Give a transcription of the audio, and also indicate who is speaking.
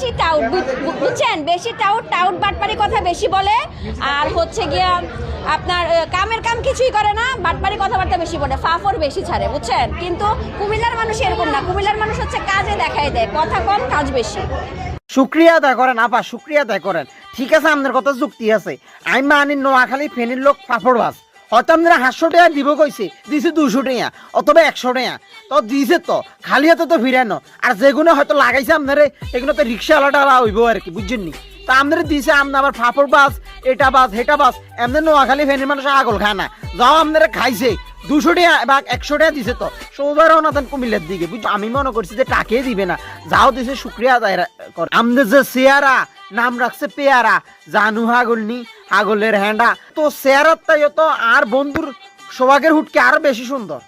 Speaker 1: বেশি টাউট, বুঝছেন, বেশি টাউট বাটপারি কথা বেশি বলে, আর হচ্ছে গিয়া আপনার কামের কাম কিছুই করে না, বাটপারি কথাবার্তা বেশি বলে, ফাফর বেশি ছাড়ে, বুঝছেন। কিন্তু কুমিল্লার মানুষ এরকম না, কুমিল্লার মানুষ হচ্ছে কাজে দেখাই দেয়, কথা কম কাজ বেশি।
Speaker 2: শুক্রিয়া আদায় করেন আপা, শুক্রিয়া আদায় করেন। ঠিক আছে, আপনার কথা যুক্তি আছে। আমি মানি নোয়াখালী ফেনীর লোক পাপড়বাজ, হয়তো আপনারা 500 টাকা দিব কইছে, দিছে 200 টাকা অথবা 100 টাকা, তো দিছে তো খালি হাতে তো ফিরানো। আর যেগুলো হয়তো লাগাইছে আপনারে এগুলো তো রিক্সাওয়ালাটা হইব আর কি, বুঝছেন নি। তা আপনারা দিছে আপনার আবার পাপড় বাস, এটা বাস হেটা বাস, এমনি নোয়াখালী ফেনীর মানুষ আগল খায় না, যাও আপনারা খাইছে 200 টাকা বা 100 টাকা দিছে, তো সৌদারও না কুমিল্লার দিকে, বুঝছো। আমি মনে করছি যে টাকাই দিবে না, যাও দিছে শুক্রিয়া আদায় করে। আমাদের যে চেয়ারা নাম রাখছে পেয়ারা, জানু হাগল নি হাগলের হ্যান্ডা, তো চেয়ারার তাই তো আর বন্ধুর সোহাগের হুটকে আরো বেশি সুন্দর।